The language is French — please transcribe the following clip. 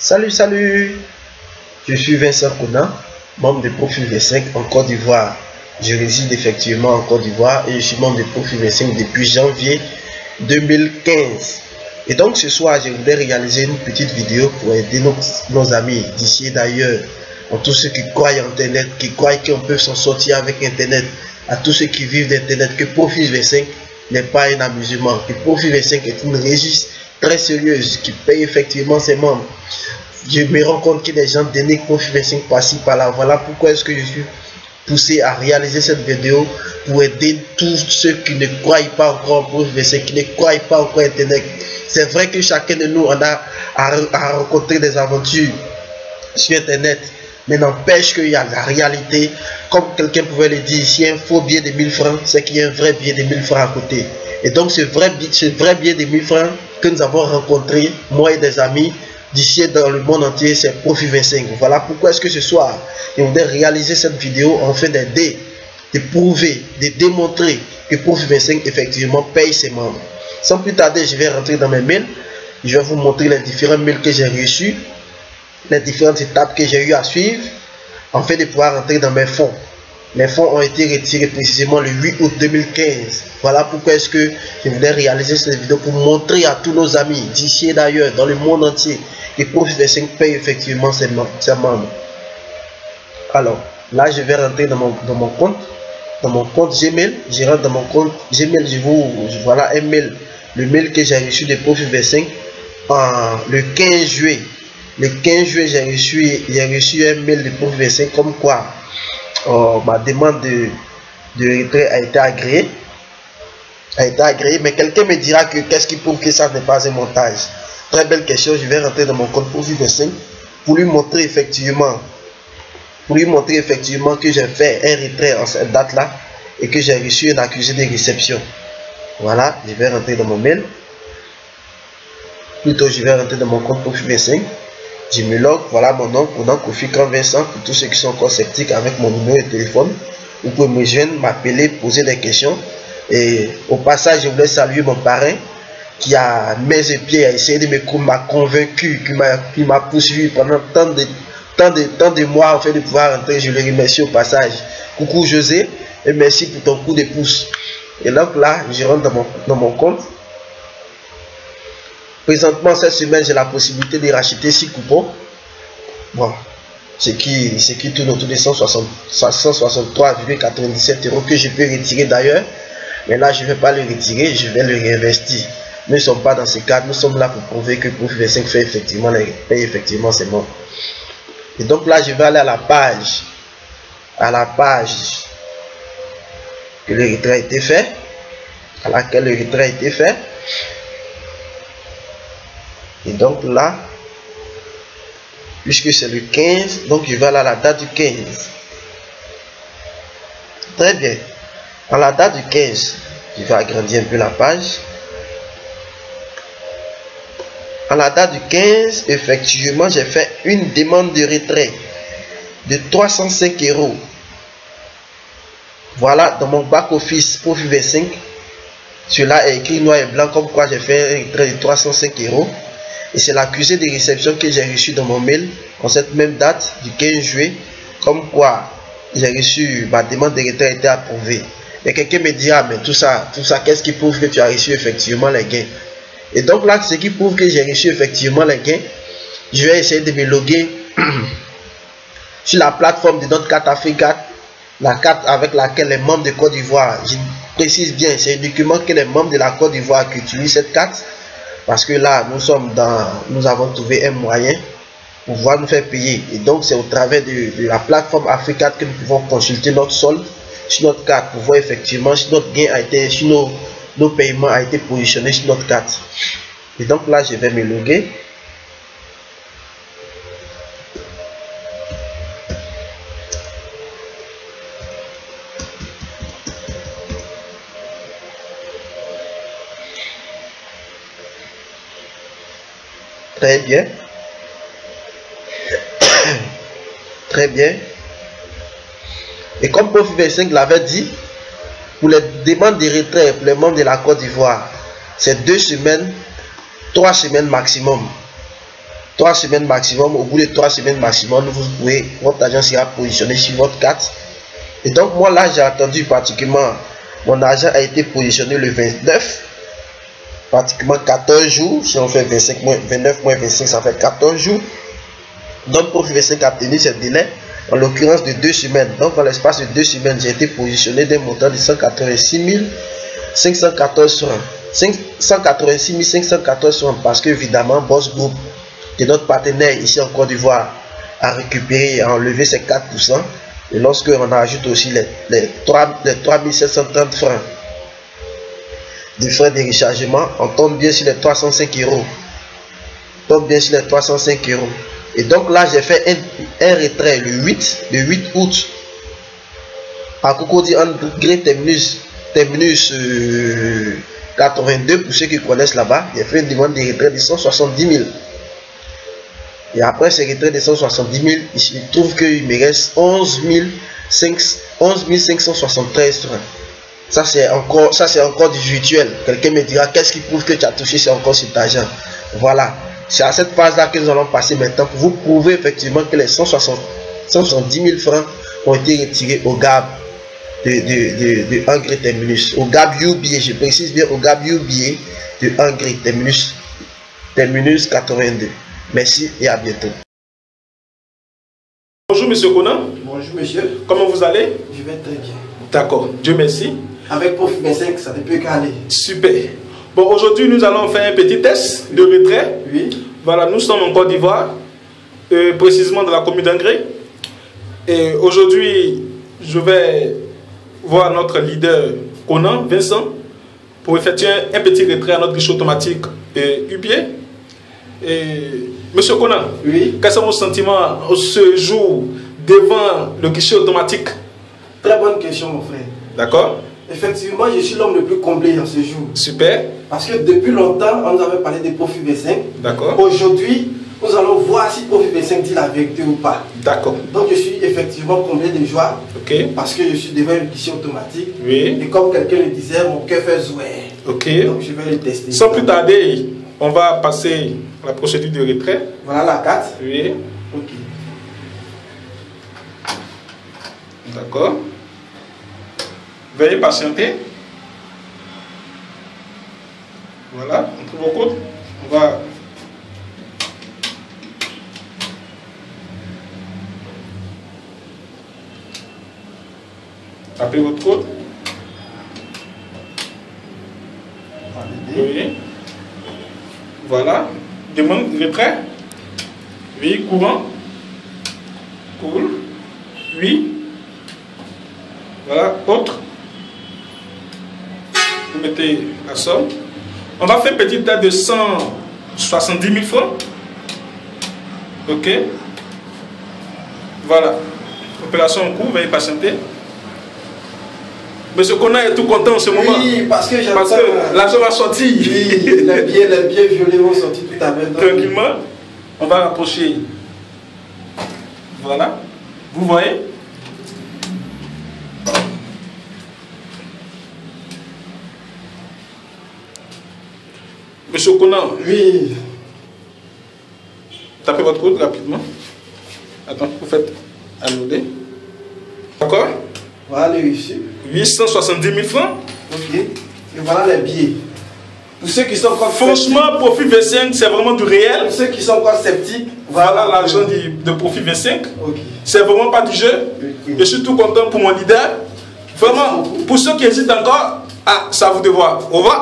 Salut, je suis Vincent Kouna, membre de Profil V5 en Côte d'Ivoire. Je réside effectivement en Côte d'Ivoire et je suis membre de Profil V5 depuis janvier 2015. Et donc ce soir, je voudrais réaliser une petite vidéo pour aider nos amis d'ici et d'ailleurs, à tous ceux qui croient en Internet, qui croient qu'on peut s'en sortir avec Internet, à tous ceux qui vivent d'Internet, que Profil V5 n'est pas un amusement, que Profil V5 est une régie très sérieuse qui paye effectivement ses membres. Je me rends compte que des gens dénigrent Profil V5 par-ci par-là. Voilà pourquoi est-ce que je suis poussé à réaliser cette vidéo pour aider tous ceux qui ne croient pas encore en Profil V5, qui ne croient pas encore à Internet. C'est vrai que chacun de nous en a à rencontrer des aventures sur Internet, mais n'empêche qu'il y a la réalité. Comme quelqu'un pouvait le dire, si il y a un faux billet de 1000 francs, c'est qu'il y a un vrai billet de 1000 francs à côté. Et donc ce vrai billet de 1000 francs que nous avons rencontré, moi et des amis, d'ici dans le monde entier, c'est Profil V5. Voilà pourquoi est-ce que ce soir, je voudrais réaliser cette vidéo afin d'aider, de prouver, de démontrer que Profil V5 effectivement paye ses membres. Sans plus tarder, je vais rentrer dans mes mails. Je vais vous montrer les différents mails que j'ai reçus, les différentes étapes que j'ai eu à suivre, afin de pouvoir rentrer dans mes fonds. Les fonds ont été retirés précisément le 8 août 2015. Voilà pourquoi est-ce que je voulais réaliser cette vidéo pour montrer à tous nos amis d'ici et d'ailleurs, dans le monde entier, que Profil V5 paye effectivement ses membres. Alors, là, je vais rentrer dans mon compte Gmail. Je rentre dans mon compte Gmail. Voilà un mail, le mail que j'ai reçu de Profil V5 le 15 juillet. Le 15 juillet, j'ai reçu un mail de Profil V5 comme quoi ma demande de retrait a été agréée. Mais quelqu'un me dira que qu'est-ce qui prouve que ça n'est pas un montage. Très belle question. Je vais rentrer dans mon compte Profil V5 pour lui montrer effectivement que j'ai fait un retrait en cette date là et que j'ai reçu un accusé de réception. Voilà, je vais rentrer dans mon mail. Plutôt, je vais rentrer dans mon compte Profil V5. Je me log. Voilà mon nom, Kofi Kran Vincent. Pour tous ceux qui sont encore sceptiques avec mon numéro de téléphone, vous pouvez me joindre, m'appeler, poser des questions. Et au passage, je voulais saluer mon parrain qui a mis et pieds à essayer de m'a convaincu, qui m'a poursuivi pendant tant de mois en fait de pouvoir rentrer. Je le remercie au passage. Coucou José, et merci pour ton coup de pouce. Et donc là, je rentre dans mon compte. Présentement, cette semaine, j'ai la possibilité de racheter 6 coupons. Bon, ce qui tourne autour de 163,97 € que je peux retirer d'ailleurs. Mais là, je ne vais pas le retirer, je vais le réinvestir. Nous ne sommes pas dans ce cadre, nous sommes là pour prouver que Profil V5 paye effectivement ses membres. Et donc là, je vais aller à la page que le retrait a été fait, à laquelle le retrait a été fait. Et donc là, puisque c'est le 15, donc je vais aller à la date du 15. Très bien. À la date du 15, je vais agrandir un peu la page. À la date du 15, effectivement, j'ai fait une demande de retrait de 305 €. Voilà, dans mon back-office Profil V5, cela est écrit noir et blanc comme quoi j'ai fait un retrait de 305 €. Et c'est l'accusé de réception que j'ai reçu dans mon mail en cette même date du 15 juillet, comme quoi j'ai reçu ma demande de retrait a été approuvée. Et quelqu'un me dira, mais tout ça, qu'est-ce qui prouve que tu as reçu effectivement les gains? Et donc là, ce qui prouve que j'ai reçu effectivement les gains, je vais essayer de me loguer sur la plateforme de notre carte Africa, la carte avec laquelle les membres de Côte d'Ivoire, je précise bien, c'est uniquement que les membres de la Côte d'Ivoire qui utilisent cette carte, parce que là, nous avons trouvé un moyen pour pouvoir nous faire payer. Et donc, c'est au travers de la plateforme Africa que nous pouvons consulter notre solde sur notre carte pour voir effectivement si notre gain a été, si nos paiements a été positionné sur notre carte. Et donc là, je vais me loguer. Très bien. Très bien. Et comme Profil V5 l'avait dit, pour les demandes de retrait pour les membres de la Côte d'Ivoire, c'est 2 semaines, 3 semaines maximum. 3 semaines maximum. Au bout de 3 semaines maximum, votre argent sera positionné sur votre carte. Et donc moi là j'ai attendu pratiquement, mon argent a été positionné le 29, pratiquement 14 jours. Si on fait 29 moins 25, ça fait 14 jours. Donc Profit V5 a tenu ce délai, en l'occurrence de 2 semaines. Donc dans l'espace de 2 semaines, j'ai été positionné d'un montant de 186 514 francs. 186 514 francs parce que évidemment Boss Group, qui est notre partenaire ici en Côte d'Ivoire, a récupéré et a enlevé ses 4%. Et lorsque on ajoute aussi les 3730 francs de frais de rechargement, on tombe bien sur les 305 €. On tombe bien sur les 305 €. Et donc là, j'ai fait un retrait le 8 août à Cocody André Terminus 82. Pour ceux qui connaissent là-bas, j'ai fait une demande de retrait de 170 000. Et après ce retrait de 170 000, il se trouve qu'il me reste 11 573 francs. Ça c'est encore du virtuel. Quelqu'un me dira, qu'est-ce qui prouve que tu as touché, c'est encore cet argent. Voilà. C'est à cette phase-là que nous allons passer maintenant pour vous prouver effectivement que les 170 000 francs ont été retirés au GAB de André Terminus. Au GAB UBA, je précise bien, au GAB UBA de André Terminus 82. Merci et à bientôt. Bonjour Monsieur Conan. Bonjour monsieur. Comment vous allez? Je vais très bien. D'accord, Dieu merci. Avec Profit V5, ça ne peut qu'aller. Super. Bon, aujourd'hui nous allons faire un petit test de retrait. Oui. Voilà, nous sommes en Côte d'Ivoire, précisément dans la commune d'Angré. Et aujourd'hui, je vais voir notre leader Conan, Vincent, pour effectuer un petit retrait à notre guichet automatique UBA. Et Monsieur Conan, oui. Quels sont vos sentiments ce jour devant le guichet automatique? Très bonne question mon frère. D'accord. Effectivement, je suis l'homme le plus comblé en ce jour. Super. Parce que depuis longtemps, on nous avait parlé de Profit V5. D'accord. Aujourd'hui, nous allons voir si Profit V5 dit la vérité ou pas. D'accord. Donc je suis effectivement comblé de joie. Ok. Parce que je suis devant un guichet automatique. Oui. Et comme quelqu'un le disait, mon cœur fait zouer. Ok. Donc je vais le tester. Sans plus tarder, on va passer à la procédure de retrait. Voilà la carte. Oui. Ok. D'accord. Veuillez patienter. Voilà, on trouve vos codes. On va taper votre code. Oui. Voilà. Demande retrait. Oui, courant. Cool. Oui. Voilà, autre. Vous mettez la somme. On va faire une petite date de 170 000 francs. Ok. Voilà. Opération en cours, veuillez patienter. Monsieur Conan est tout content en ce moment. Oui, parce que l'argent va sortir. Oui, les billets violets vont sortir tout à l'heure. Tranquillement. On va rapprocher. Voilà. Vous voyez? Monsieur Conan. Oui. Tapez votre code rapidement. Attends, vous faites annuler. D'accord? Voilà les reçus. 870 000 francs. Ok. Et voilà les billets. Pour ceux qui sont encore franchement, Profit V5, c'est vraiment du réel. Pour ceux qui sont encore sceptiques, voilà l'argent de Profit V5. Ok. C'est vraiment pas du jeu. Okay. Je suis tout content pour mon leader. Vraiment, pour ceux qui hésitent encore, c'est à vous de voir. Au revoir.